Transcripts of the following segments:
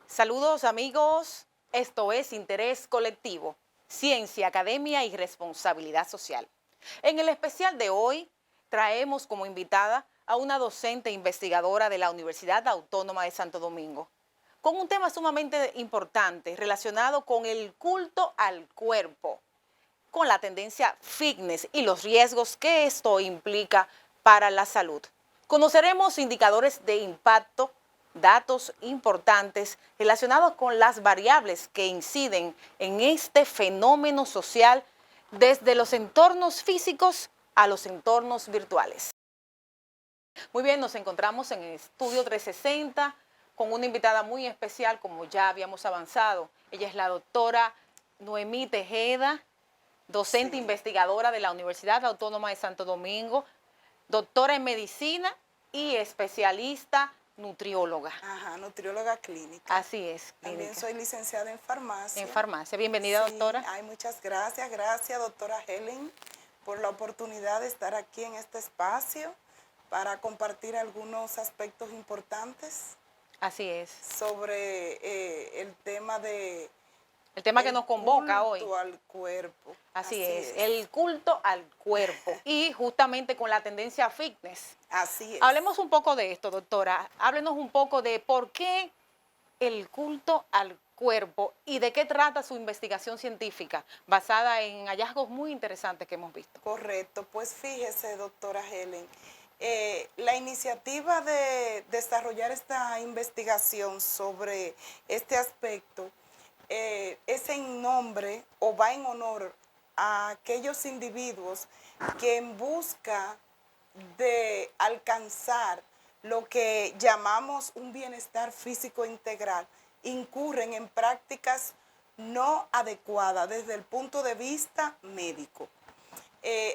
Saludos amigos, esto es Interés Colectivo, Ciencia, Academia y Responsabilidad Social. En el especial de hoy traemos como invitada a una docente investigadora de la Universidad Autónoma de Santo Domingo, con un tema sumamente importante relacionado con el culto al cuerpo, con la tendencia fitness y los riesgos que esto implica para la salud. Conoceremos indicadores de impacto, datos importantes relacionados con las variables que inciden en este fenómeno social desde los entornos físicos a los entornos virtuales. Muy bien, nos encontramos en el Estudio 360 con una invitada muy especial, como ya habíamos avanzado. Ella es la doctora Noemí Tejeda, docente investigadora de la Universidad Autónoma de Santo Domingo, doctora en medicina y especialista nutrióloga. Ajá, nutrióloga clínica. Así es, clínica. También soy licenciada en farmacia. En farmacia. Bienvenida, sí, doctora. Ay, muchas gracias. Gracias, doctora Helen, por la oportunidad de estar aquí en este espacio para compartir algunos aspectos importantes. Así es. Sobre el tema de... El tema que nos convoca hoy. El culto al cuerpo. Así es, el culto al cuerpo. Y justamente con la tendencia fitness. Así es. Hablemos un poco de esto, doctora. Háblenos un poco de por qué el culto al cuerpo y de qué trata su investigación científica basada en hallazgos muy interesantes que hemos visto. Correcto. Pues fíjese, doctora Helen, la iniciativa de desarrollar esta investigación sobre este aspecto es en nombre o va en honor a aquellos individuos que en busca de alcanzar lo que llamamos un bienestar físico integral incurren en prácticas no adecuadas desde el punto de vista médico.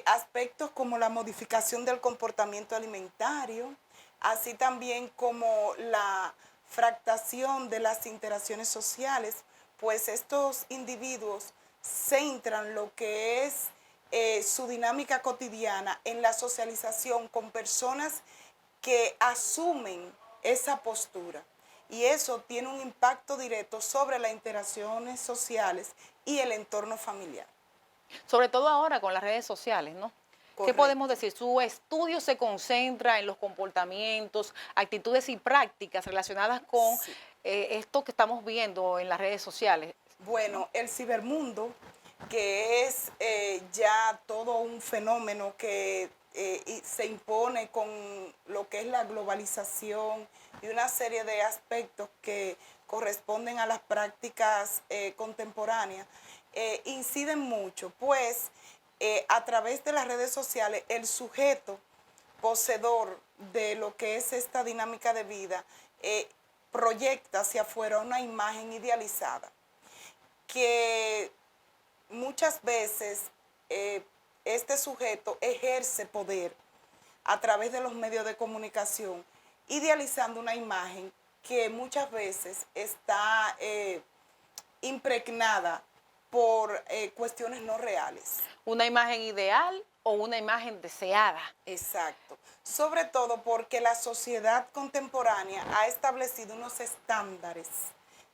Aspectos como la modificación del comportamiento alimentario, así también como la fractación de las interacciones sociales, pues estos individuos centran lo que es su dinámica cotidiana en la socialización con personas que asumen esa postura. Y eso tiene un impacto directo sobre las interacciones sociales y el entorno familiar. Sobre todo ahora con las redes sociales, ¿no? Correcto. ¿Qué podemos decir? Su estudio se concentra en los comportamientos, actitudes y prácticas relacionadas con esto que estamos viendo en las redes sociales. Bueno, el cibermundo, que es ya todo un fenómeno que se impone con lo que es la globalización y una serie de aspectos que corresponden a las prácticas contemporáneas, inciden mucho, pues a través de las redes sociales el sujeto poseedor de lo que es esta dinámica de vida proyecta hacia afuera una imagen idealizada que muchas veces este sujeto ejerce poder a través de los medios de comunicación, idealizando una imagen que muchas veces está impregnada por cuestiones no reales. ¿Una imagen ideal o una imagen deseada? Exacto. Sobre todo porque la sociedad contemporánea ha establecido unos estándares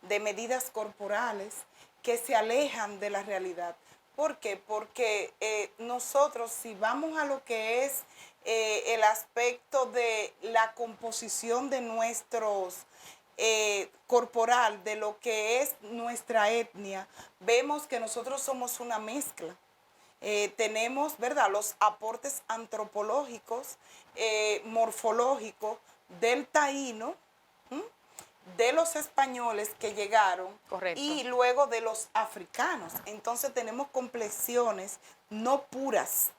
de medidas corporales que se alejan de la realidad. ¿Por qué? Porque nosotros, si vamos a lo que es el aspecto de la composición de nuestros corporal, de lo que es nuestra etnia, vemos que nosotros somos una mezcla. Tenemos, ¿verdad?, los aportes antropológicos, morfológicos del taíno, de los españoles que llegaron. Correcto. Y luego de los africanos. Entonces tenemos complexiones no puras.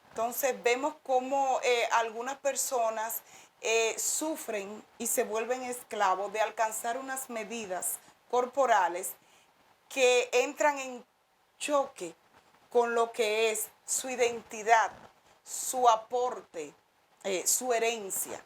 Entonces vemos cómo algunas personas sufren y se vuelven esclavos de alcanzar unas medidas corporales que entran en choque con lo que es su identidad, su aporte, su herencia.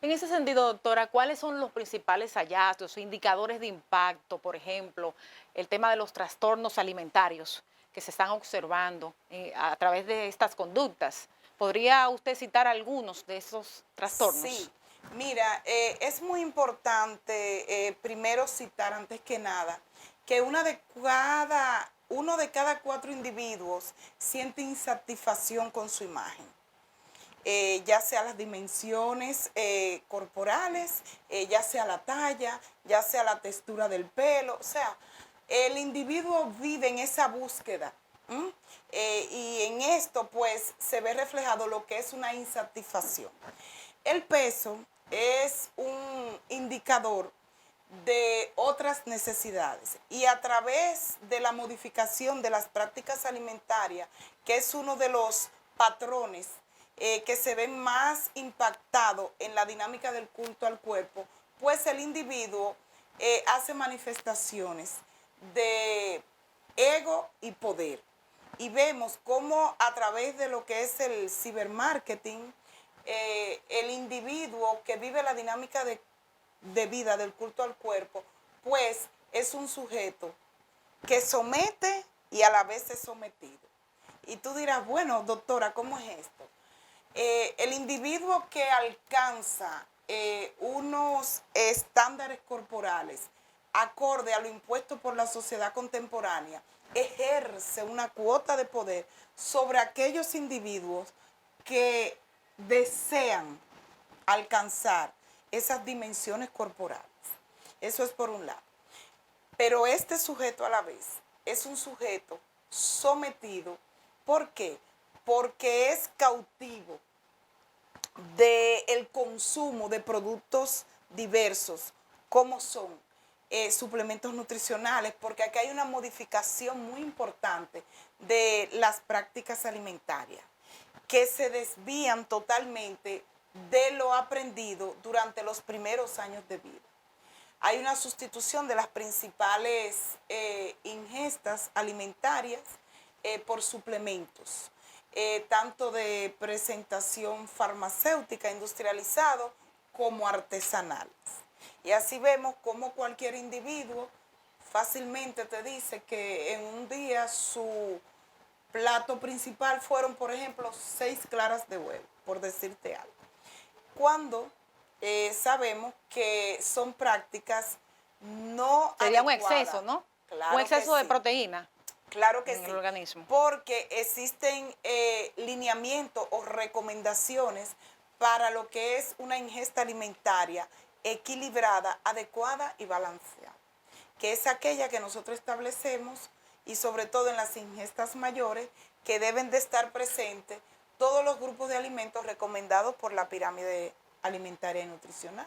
En ese sentido, doctora, ¿cuáles son los principales hallazgos o indicadores de impacto, por ejemplo, el tema de los trastornos alimentarios que se están observando a través de estas conductas? ¿Podría usted citar algunos de esos trastornos? Sí, mira, es muy importante primero citar antes que nada que uno de cada 4 individuos siente insatisfacción con su imagen. Ya sea las dimensiones corporales, ya sea la talla, ya sea la textura del pelo, o sea, el individuo vive en esa búsqueda. Y en esto pues se ve reflejado lo que es una insatisfacción. El peso es un indicador de otras necesidades y a través de la modificación de las prácticas alimentarias, que es uno de los patrones que se ven más impactados en la dinámica del culto al cuerpo, pues el individuo hace manifestaciones de ego y poder. Y vemos cómo a través de lo que es el cibermarketing, el individuo que vive la dinámica de vida del culto al cuerpo, pues es un sujeto que somete y a la vez es sometido. Y tú dirás, bueno, doctora, ¿cómo es esto? El individuo que alcanza unos estándares corporales acorde a lo impuesto por la sociedad contemporánea, ejerce una cuota de poder sobre aquellos individuos que desean alcanzar esas dimensiones corporales. Eso es por un lado. Pero este sujeto a la vez es un sujeto sometido. ¿Por qué? Porque es cautivo del consumo de productos diversos, como son suplementos nutricionales, porque aquí hay una modificación muy importante de las prácticas alimentarias, que se desvían totalmente de lo aprendido durante los primeros años de vida. Hay una sustitución de las principales ingestas alimentarias por suplementos, tanto de presentación farmacéutica industrializado como artesanales. Y así vemos cómo cualquier individuo fácilmente te dice que en un día su plato principal fueron, por ejemplo, 6 claras de huevo, por decirte algo. Cuando sabemos que son prácticas no Sería un adecuadas. exceso, ¿no? Claro Un exceso de sí. proteína Claro que en el sí, organismo. porque existen lineamientos o recomendaciones para lo que es una ingesta alimentaria equilibrada, adecuada y balanceada, que es aquella que nosotros establecemos y sobre todo en las ingestas mayores que deben de estar presentes todos los grupos de alimentos recomendados por la pirámide alimentaria y nutricional.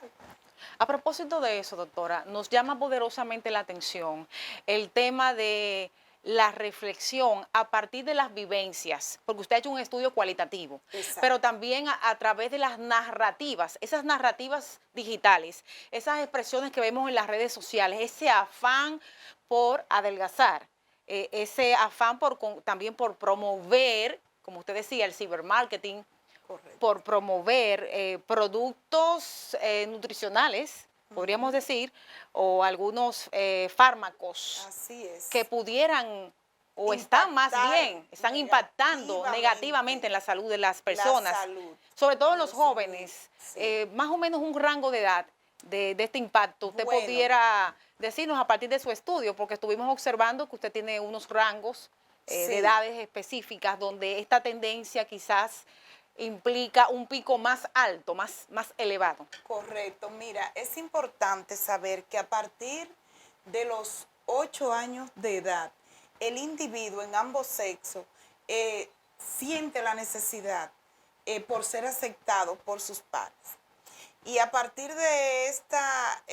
A propósito de eso, doctora, nos llama poderosamente la atención el tema de la reflexión a partir de las vivencias, porque usted ha hecho un estudio cualitativo, Exacto. pero también a través de las narrativas, esas narrativas digitales, esas expresiones que vemos en las redes sociales, ese afán por adelgazar, ese afán también por promover, como usted decía, el cibermarketing, Correcto. por promover productos nutricionales, podríamos decir, o algunos fármacos Así es. que pudieran o están más Impactar bien, están impactando negativamente negativamente en la salud de las la personas, salud sobre todo de en los los jóvenes, individuos. Sí. más o menos un rango de edad de este impacto. Usted Bueno, pudiera decirnos a partir de su estudio, porque estuvimos observando que usted tiene unos rangos de sí, edades específicas donde esta tendencia quizás implica un pico más alto, más elevado. correcto. Mira, es importante saber que a partir de los 8 años de edad, el individuo en ambos sexos siente la necesidad por ser aceptado por sus padres. Y a partir de esta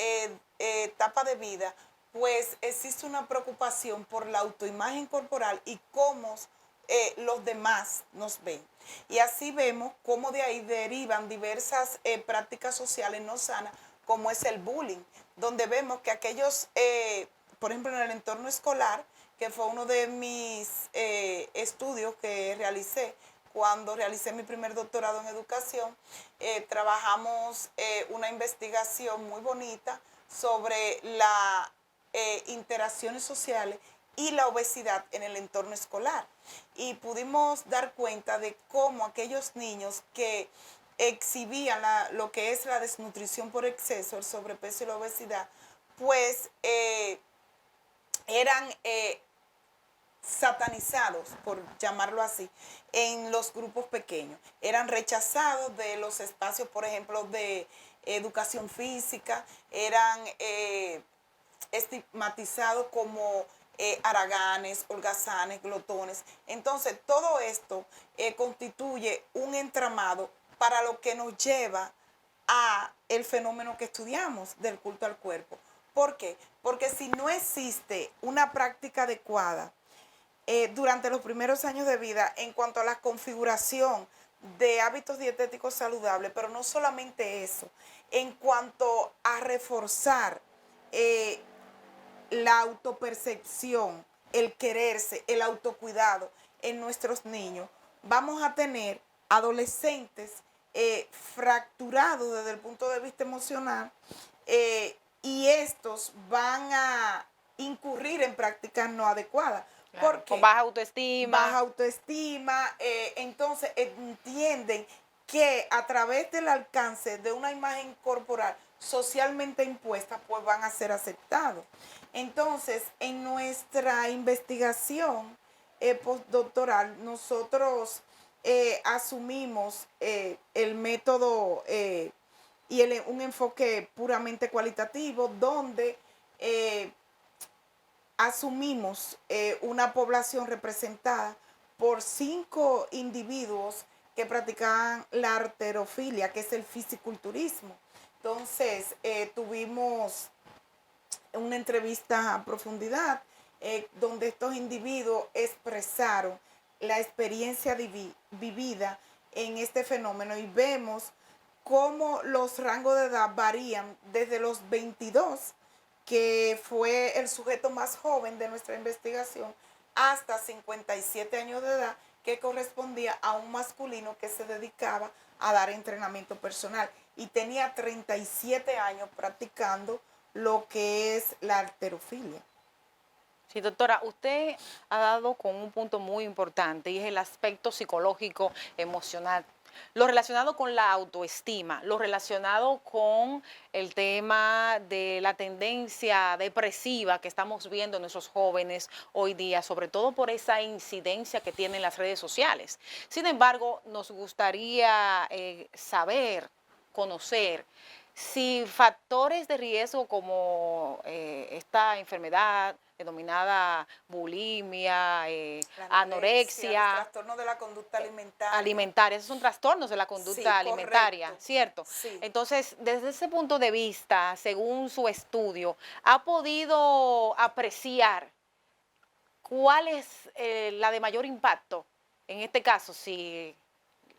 etapa de vida, pues existe una preocupación por la autoimagen corporal y cómo los demás nos ven. Y así vemos cómo de ahí derivan diversas prácticas sociales no sanas, como es el bullying, donde vemos que aquellos, por ejemplo, en el entorno escolar, que fue uno de mis estudios que realicé, cuando realicé mi primer doctorado en educación, trabajamos una investigación muy bonita sobre las interacciones sociales y la obesidad en el entorno escolar. Y pudimos dar cuenta de cómo aquellos niños que exhibían lo que es la desnutrición por exceso, el sobrepeso y la obesidad, pues eran satanizados, por llamarlo así, en los grupos pequeños. Eran rechazados de los espacios, por ejemplo, de educación física, eran estigmatizados como haraganes, holgazanes, glotones. Entonces, todo esto constituye un entramado para lo que nos lleva a el fenómeno que estudiamos del culto al cuerpo. ¿Por qué? Porque si no existe una práctica adecuada durante los primeros años de vida en cuanto a la configuración de hábitos dietéticos saludables, pero no solamente eso, en cuanto a reforzar la autopercepción, el quererse, el autocuidado en nuestros niños, vamos a tener adolescentes fracturados desde el punto de vista emocional y estos van a incurrir en prácticas no adecuadas. Claro, ¿Por qué? con baja autoestima. Baja autoestima, entonces entienden que a través del alcance de una imagen corporal socialmente impuesta, pues van a ser aceptados. Entonces, en nuestra investigación postdoctoral, nosotros asumimos el método y un enfoque puramente cualitativo, donde asumimos una población representada por 5 individuos que practicaban la halterofilia, que es el fisiculturismo. Entonces, tuvimos una entrevista a profundidad donde estos individuos expresaron la experiencia vivida en este fenómeno y vemos cómo los rangos de edad varían desde los 22, que fue el sujeto más joven de nuestra investigación, hasta 57 años de edad, que correspondía a un masculino que se dedicaba a dar entrenamiento personal y tenía 37 años practicando lo que es la halterofilia. Sí, doctora, usted ha dado con un punto muy importante y es el aspecto psicológico, emocional, lo relacionado con la autoestima, lo relacionado con el tema de la tendencia depresiva que estamos viendo en nuestros jóvenes hoy día, sobre todo por esa incidencia que tienen las redes sociales. Sin embargo, nos gustaría saber, conocer, si factores de riesgo como esta enfermedad denominada bulimia, anorexia, los trastornos de la conducta alimentaria, esos son trastornos de la conducta sí, alimentaria, correcto. ¿cierto? Sí. Entonces, desde ese punto de vista, según su estudio, ¿ha podido apreciar cuál es la de mayor impacto? En este caso, si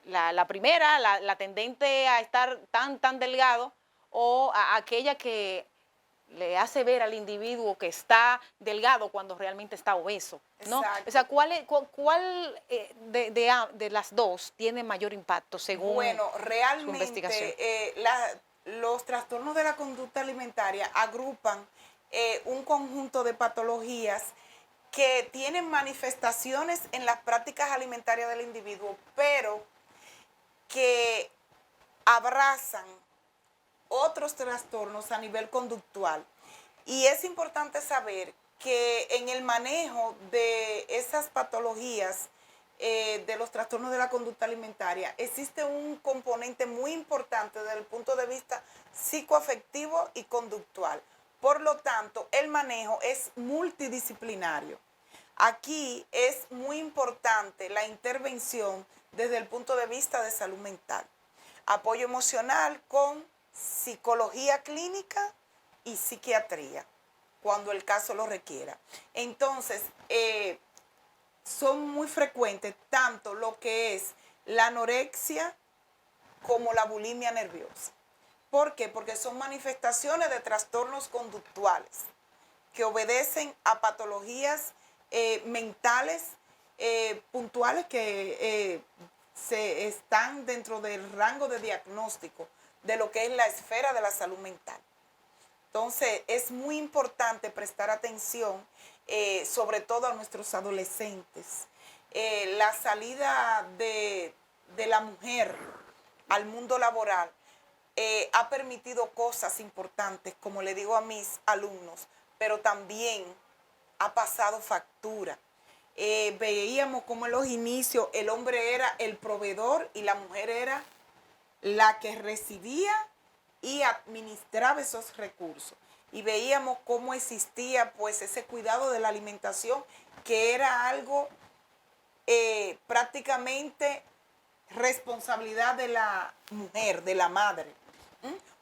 la primera, la tendente a estar tan delgado, o aquella que le hace ver al individuo que está delgado cuando realmente está obeso, ¿no? Exacto. O sea, ¿cuál de las dos tiene mayor impacto según su investigación? Los trastornos de la conducta alimentaria agrupan un conjunto de patologías que tienen manifestaciones en las prácticas alimentarias del individuo, pero que abrazan otros trastornos a nivel conductual. Y es importante saber que en el manejo de esas patologías de los trastornos de la conducta alimentaria existe un componente muy importante desde el punto de vista psicoafectivo y conductual. Por lo tanto, el manejo es multidisciplinario. Aquí es muy importante la intervención desde el punto de vista de salud mental. Apoyo emocional con psicología clínica y psiquiatría, cuando el caso lo requiera. Entonces, son muy frecuentes tanto lo que es la anorexia como la bulimia nerviosa. ¿Por qué? Porque son manifestaciones de trastornos conductuales que obedecen a patologías mentales puntuales que están dentro del rango de diagnóstico de lo que es la esfera de la salud mental. Entonces, es muy importante prestar atención, sobre todo a nuestros adolescentes. La salida de la mujer al mundo laboral ha permitido cosas importantes, como le digo a mis alumnos, pero también ha pasado factura. Veíamos como en los inicios el hombre era el proveedor y la mujer era la que recibía y administraba esos recursos. Y veíamos cómo existía pues ese cuidado de la alimentación, que era algo prácticamente responsabilidad de la mujer, de la madre.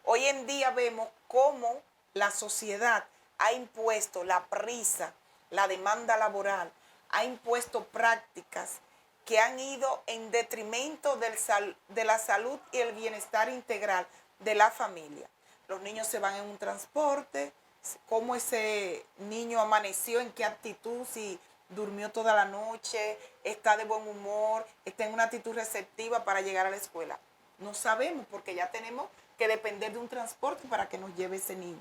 Hoy en día vemos cómo la sociedad ha impuesto la prisa, la demanda laboral, ha impuesto prácticas que han ido en detrimento de la salud y el bienestar integral de la familia. Los niños se van en un transporte, cómo ese niño amaneció, en qué actitud, si durmió toda la noche, está de buen humor, está en una actitud receptiva para llegar a la escuela. No sabemos, porque ya tenemos que depender de un transporte para que nos lleve ese niño.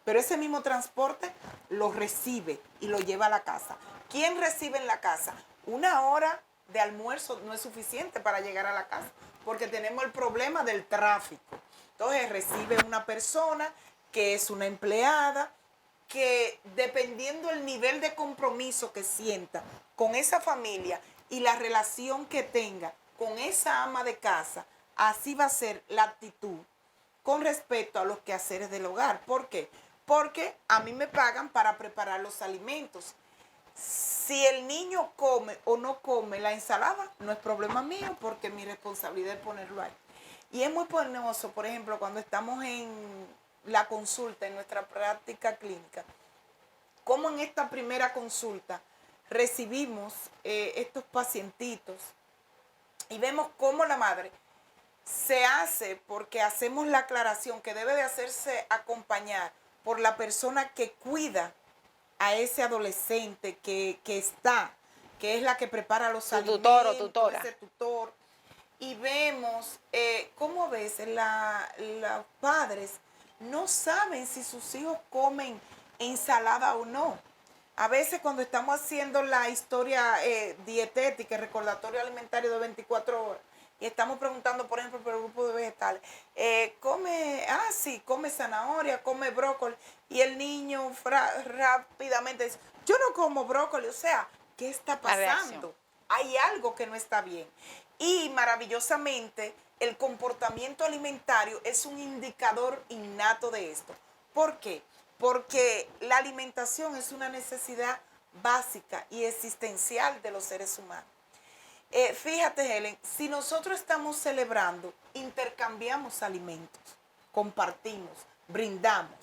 Pero ese mismo transporte lo recibe y lo lleva a la casa. ¿Quién recibe en la casa? Una hora de almuerzo no es suficiente para llegar a la casa, porque tenemos el problema del tráfico. Entonces recibe una persona que es una empleada, que dependiendo del nivel de compromiso que sienta con esa familia y la relación que tenga con esa ama de casa, así va a ser la actitud con respecto a los quehaceres del hogar. ¿Por qué? Porque a mí me pagan para preparar los alimentos. Si el niño come o no come la ensalada, no es problema mío, porque mi responsabilidad es ponerlo ahí. Y es muy penoso, por ejemplo, cuando estamos en la consulta, en nuestra práctica clínica, como en esta primera consulta recibimos estos pacientitos y vemos cómo la madre se hace, porque hacemos la aclaración que debe de hacerse acompañar por la persona que cuida a ese adolescente que es la que prepara los alimentos, tutor o tutora. ese tutor. Y vemos cómo a veces los padres no saben si sus hijos comen ensalada o no. A veces cuando estamos haciendo la historia dietética, el recordatorio alimentario de 24 horas, y estamos preguntando, por ejemplo, por el grupo de vegetales, come zanahoria, come brócoli, y el niño rápidamente dice, yo no como brócoli. O sea, ¿qué está pasando? Hay algo que no está bien. Y maravillosamente, el comportamiento alimentario es un indicador innato de esto. ¿Por qué? Porque la alimentación es una necesidad básica y existencial de los seres humanos. Fíjate, Helen, si nosotros estamos celebrando, intercambiamos alimentos, compartimos, brindamos.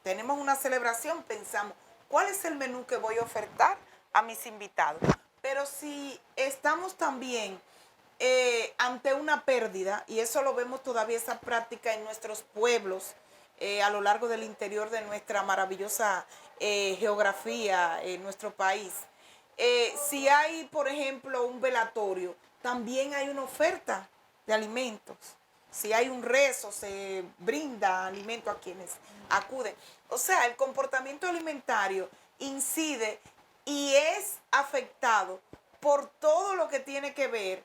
Tenemos una celebración, pensamos, ¿cuál es el menú que voy a ofertar a mis invitados? Pero si estamos también ante una pérdida, y eso lo vemos todavía, esa práctica en nuestros pueblos, a lo largo del interior de nuestra maravillosa geografía en nuestro país. Si hay, por ejemplo, un velatorio, también hay una oferta de alimentos. Si hay un rezo, se brinda alimento a quienes acuden. O sea, el comportamiento alimentario incide y es afectado por todo lo que tiene que ver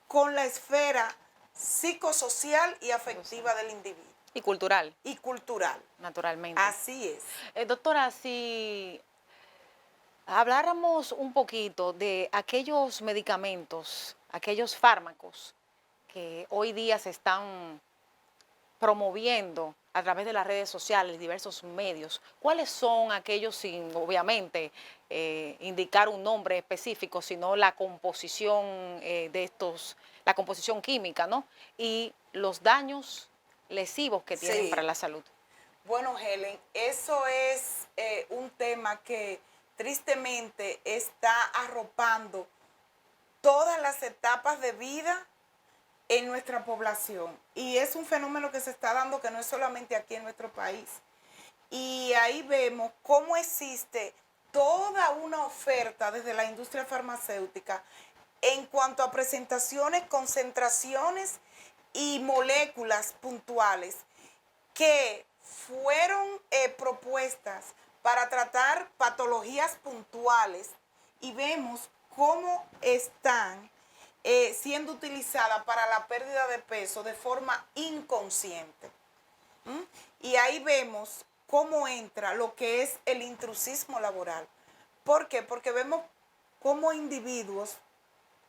con la esfera psicosocial y afectiva del individuo. Y cultural. Y cultural. Naturalmente. Así es. Doctora, si habláramos un poquito de aquellos medicamentos, aquellos fármacos que hoy día se están promoviendo a través de las redes sociales, diversos medios, ¿cuáles son aquellos, sin obviamente indicar un nombre específico, sino la composición de estos, la composición química, ¿no? Y los daños lesivos que tienen para la salud? Bueno, Helen, eso es un tema que tristemente está arropando todas las etapas de vida en nuestra población. Y es un fenómeno que se está dando que no es solamente aquí en nuestro país. Y ahí vemos cómo existe toda una oferta desde la industria farmacéutica en cuanto a presentaciones, concentraciones y moléculas puntuales que fueron propuestas para tratar patologías puntuales y vemos cómo están siendo utilizadas para la pérdida de peso de forma inconsciente. Y ahí vemos cómo entra lo que es el intrusismo laboral. ¿Por qué? Porque vemos cómo individuos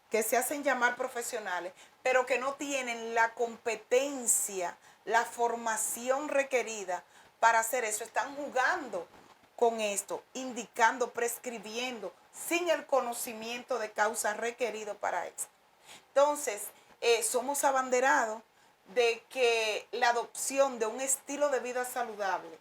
que se hacen llamar profesionales, pero que no tienen la competencia, la formación requerida para hacer eso, están jugando con esto, indicando, prescribiendo, sin el conocimiento de causa requerido para esto. Entonces, somos abanderados de que la adopción de un estilo de vida saludable,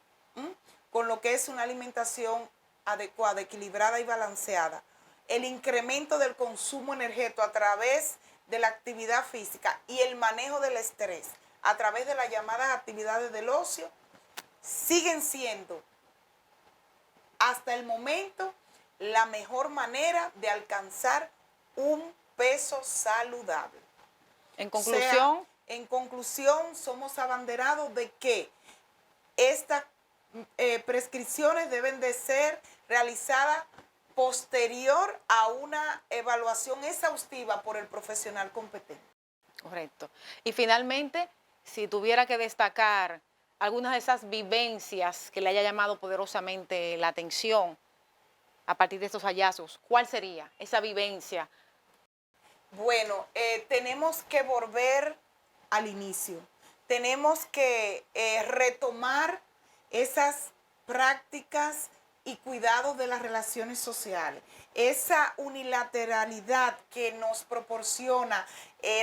con lo que es una alimentación adecuada, equilibrada y balanceada, el incremento del consumo energético a través de la actividad física y el manejo del estrés a través de las llamadas actividades del ocio, siguen siendo hasta el momento la mejor manera de alcanzar un peso saludable. En conclusión, O sea, en conclusión, somos abanderados de que estas prescripciones deben de ser realizadas posterior a una evaluación exhaustiva por el profesional competente. correcto. Y finalmente, si tuviera que destacar algunas de esas vivencias que le haya llamado poderosamente la atención a partir de estos hallazgos, ¿cuál sería esa vivencia? Bueno, tenemos que volver al inicio. Tenemos que retomar esas prácticas y cuidados de las relaciones sociales. Esa unilateralidad que nos proporciona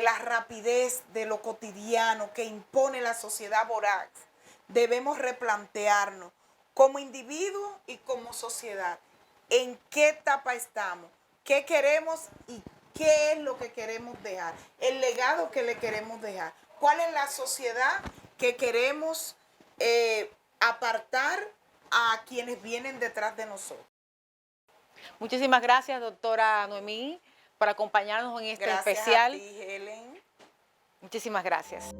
la rapidez de lo cotidiano que impone la sociedad voraz, debemos replantearnos como individuo y como sociedad en qué etapa estamos, qué queremos y qué es lo que queremos dejar, el legado que le queremos dejar, cuál es la sociedad que queremos apartar a quienes vienen detrás de nosotros. Muchísimas gracias, doctora Noemí, por acompañarnos en este Gracias especial. a ti, Helen. Muchísimas gracias.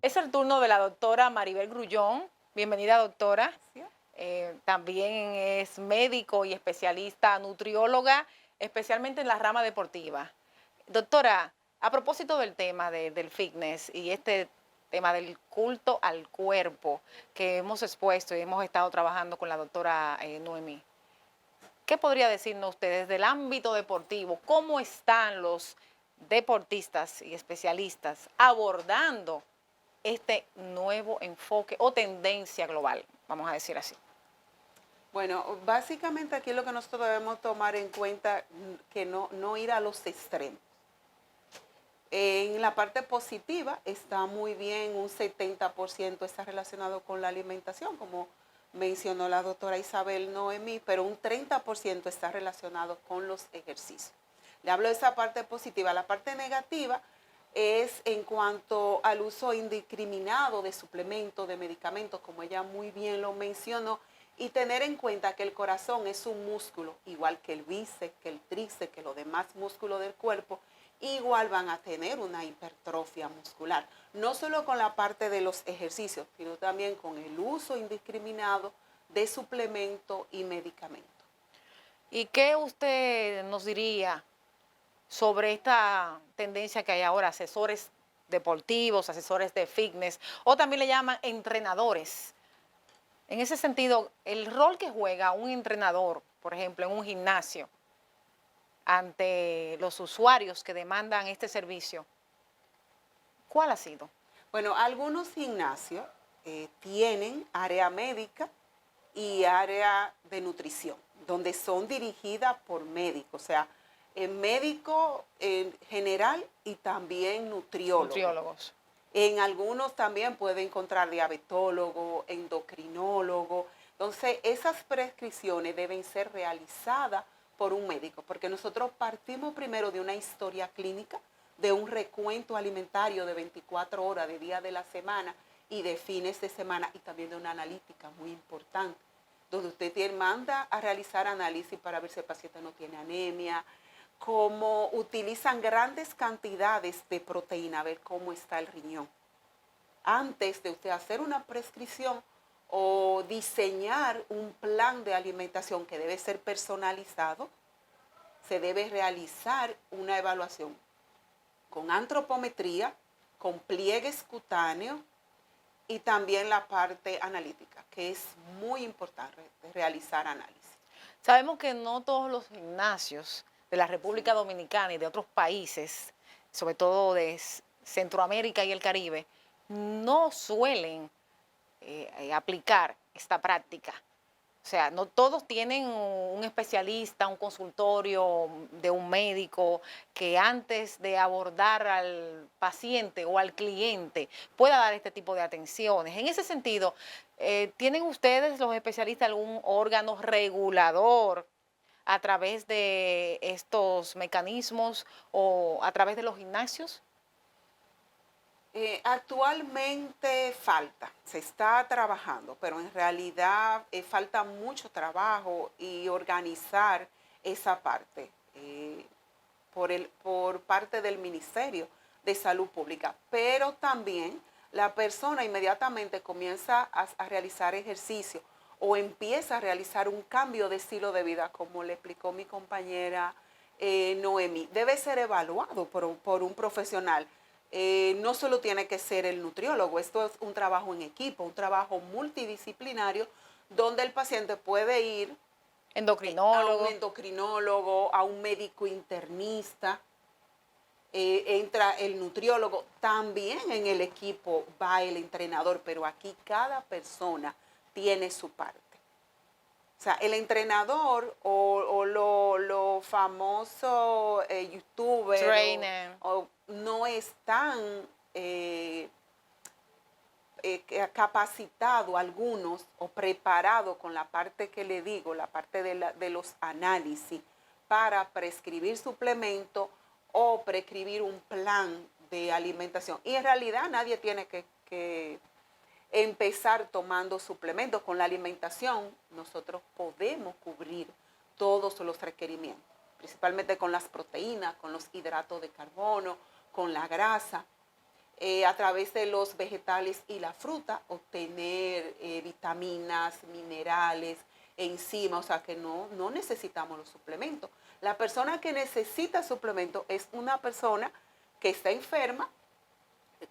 Es el turno de la doctora Maribel Grullón. Bienvenida, doctora. También es médico y especialista nutrióloga, especialmente en la rama deportiva. Doctora, a propósito del tema del fitness y este tema del culto al cuerpo que hemos expuesto y hemos estado trabajando con la doctora Noemí, ¿qué podría decirnos ustedes del ámbito deportivo? ¿Cómo están los deportistas y especialistas abordando este nuevo enfoque o tendencia global, vamos a decir así? Bueno, básicamente aquí lo que nosotros debemos tomar en cuenta que no ir a los extremos. En la parte positiva está muy bien, un 70% está relacionado con la alimentación, como mencionó la doctora Isabel Noemí, pero un 30% está relacionado con los ejercicios. Le hablo de esa parte positiva. La parte negativa es en cuanto al uso indiscriminado de suplementos, de medicamentos, como ella muy bien lo mencionó, y tener en cuenta que el corazón es un músculo, igual que el bíceps, que el tríceps, que los demás músculos del cuerpo, igual van a tener una hipertrofia muscular. No solo con la parte de los ejercicios, sino también con el uso indiscriminado de suplementos y medicamentos. ¿Y qué usted nos diría sobre esta tendencia que hay ahora, asesores deportivos, asesores de fitness, o también le llaman entrenadores? En ese sentido, el rol que juega un entrenador, por ejemplo, en un gimnasio, ante los usuarios que demandan este servicio, ¿cuál ha sido? Bueno, algunos gimnasios tienen área médica y área de nutrición, donde son dirigidas por médicos. O sea, médico en general y también nutriólogo. Nutriólogos. En algunos también puede encontrar diabetólogo, endocrinólogo. Entonces, esas prescripciones deben ser realizadas por un médico, porque nosotros partimos primero de una historia clínica, de un recuento alimentario de 24 horas de día de la semana y de fines de semana, y también de una analítica muy importante, donde usted manda a realizar análisis para ver si el paciente no tiene anemia, cómo utilizan grandes cantidades de proteína, a ver cómo está el riñón. Antes de usted hacer una prescripción o diseñar un plan de alimentación que debe ser personalizado, se debe realizar una evaluación con antropometría, con pliegues cutáneos y también la parte analítica, que es muy importante realizar análisis. Sabemos que no todos los gimnasios de la República Dominicana y de otros países, sobre todo de Centroamérica y el Caribe, no suelen aplicar esta práctica. O sea, no todos tienen un especialista, un consultorio de un médico que antes de abordar al paciente o al cliente pueda dar este tipo de atenciones. En ese sentido, ¿tienen ustedes, los especialistas, algún órgano regulador a través de estos mecanismos o a través de los gimnasios? Actualmente falta, se está trabajando, pero en realidad falta mucho trabajo y organizar esa parte por parte del Ministerio de Salud Pública. Pero también la persona inmediatamente comienza a realizar ejercicio o empieza a realizar un cambio de estilo de vida, como le explicó mi compañera Noemí. Debe ser evaluado por un profesional. No solo tiene que ser el nutriólogo, esto es un trabajo en equipo, un trabajo multidisciplinario donde el paciente puede ir a un endocrinólogo, a un médico internista, entra el nutriólogo, también en el equipo va el entrenador, pero aquí cada persona tiene su parte. O sea, el entrenador o los famosos youtubers Trainer. no están capacitados algunos o preparados con la parte que le digo, la parte de los análisis para prescribir suplementos o prescribir un plan de alimentación. Y en realidad nadie tiene que empezar tomando suplementos. Con la alimentación nosotros podemos cubrir todos los requerimientos, principalmente con las proteínas, con los hidratos de carbono, con la grasa, a través de los vegetales y la fruta, obtener vitaminas, minerales, enzimas, o sea que no necesitamos los suplementos. La persona que necesita suplementos es una persona que está enferma,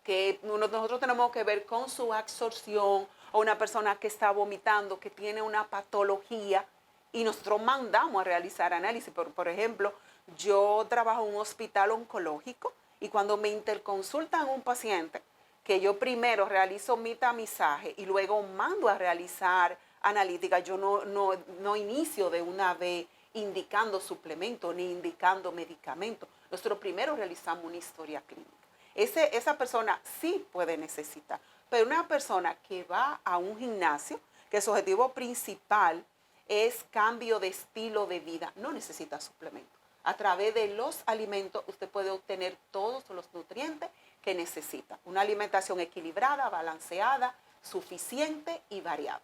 que nosotros tenemos que ver con su absorción, o una persona que está vomitando, que tiene una patología, y nosotros mandamos a realizar análisis. Por ejemplo, yo trabajo en un hospital oncológico y cuando me interconsultan un paciente, que yo primero realizo mi tamizaje y luego mando a realizar analítica, yo no inicio de una vez indicando suplementos ni indicando medicamentos. Nosotros primero realizamos una historia clínica. Esa persona sí puede necesitar, pero una persona que va a un gimnasio, que su objetivo principal es cambio de estilo de vida, no necesita suplementos. A través de los alimentos usted puede obtener todos los nutrientes que necesita. Una alimentación equilibrada, balanceada, suficiente y variada.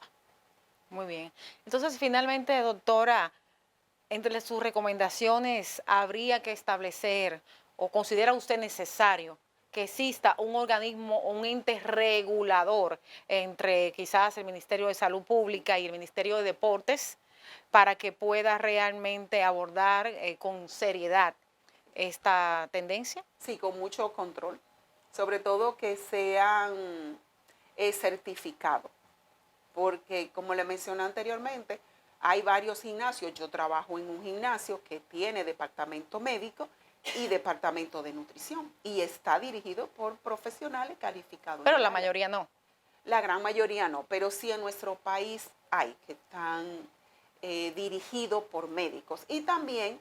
Muy bien. Entonces, finalmente, doctora, entre sus recomendaciones, ¿habría que establecer o considera usted necesario que exista un organismo, un ente regulador entre quizás el Ministerio de Salud Pública y el Ministerio de Deportes para que pueda realmente abordar con seriedad esta tendencia? Sí, con mucho control. Sobre todo que sean certificados. Porque, como le mencioné anteriormente, hay varios gimnasios. Yo trabajo en un gimnasio que tiene departamento médico y departamento de nutrición. Y está dirigido por profesionales calificados. Pero la mayoría no. La gran mayoría no, pero sí en nuestro país hay que están dirigidos por médicos. Y también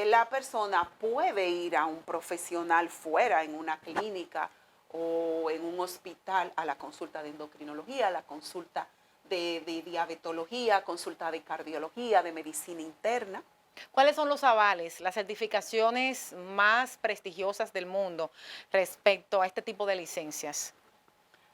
la persona puede ir a un profesional fuera, en una clínica o en un hospital, a la consulta de endocrinología, a la consulta de diabetología, consulta de cardiología, de medicina interna. ¿Cuáles son los avales, las certificaciones más prestigiosas del mundo respecto a este tipo de licencias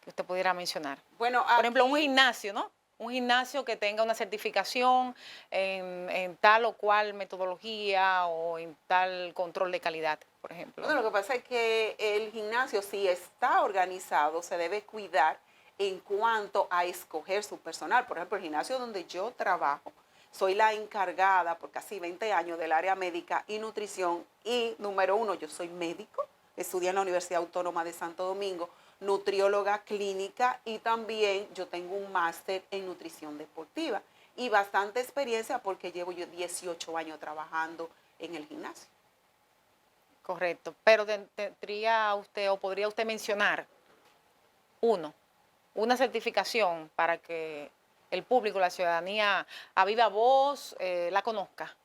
que usted pudiera mencionar? Bueno, Por ejemplo, un aquí, gimnasio, ¿no? Un gimnasio que tenga una certificación en tal o cual metodología o en tal control de calidad, por ejemplo. bueno, lo que pasa es que el gimnasio, si está organizado, se debe cuidar en cuanto a escoger su personal. Por ejemplo, el gimnasio donde yo trabajo, soy la encargada por casi 20 años del área médica y nutrición. Y número uno, yo soy médico, estudié en la Universidad Autónoma de Santo Domingo, nutrióloga clínica, y también yo tengo un máster en nutrición deportiva y bastante experiencia porque llevo yo 18 años trabajando en el gimnasio. Correcto. Pero tendría usted o podría usted mencionar una certificación para que el público, la ciudadanía a viva voz la conozca.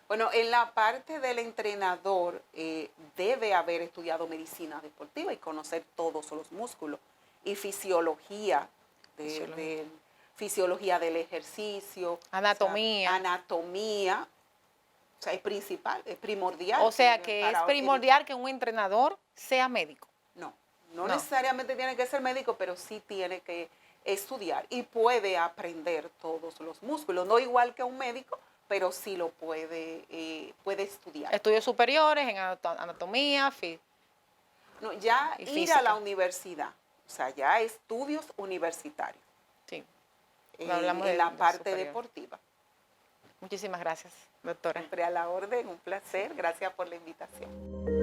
Bueno, en la parte del entrenador debe haber estudiado medicina deportiva y conocer todos los músculos y fisiología, fisiología del ejercicio, Anatomía. o sea, anatomía, o sea, es principal, es primordial. O sea que es primordial que un entrenador sea médico. No necesariamente tiene que ser médico, pero sí tiene que estudiar y puede aprender todos los músculos, no igual que un médico, pero sí lo puede estudiar. Estudios superiores en anatomía, No, ya y ir física. a la universidad, o sea, ya estudios universitarios Sí, en la parte deportiva. Muchísimas gracias, doctora. Siempre a la orden, un placer, gracias por la invitación.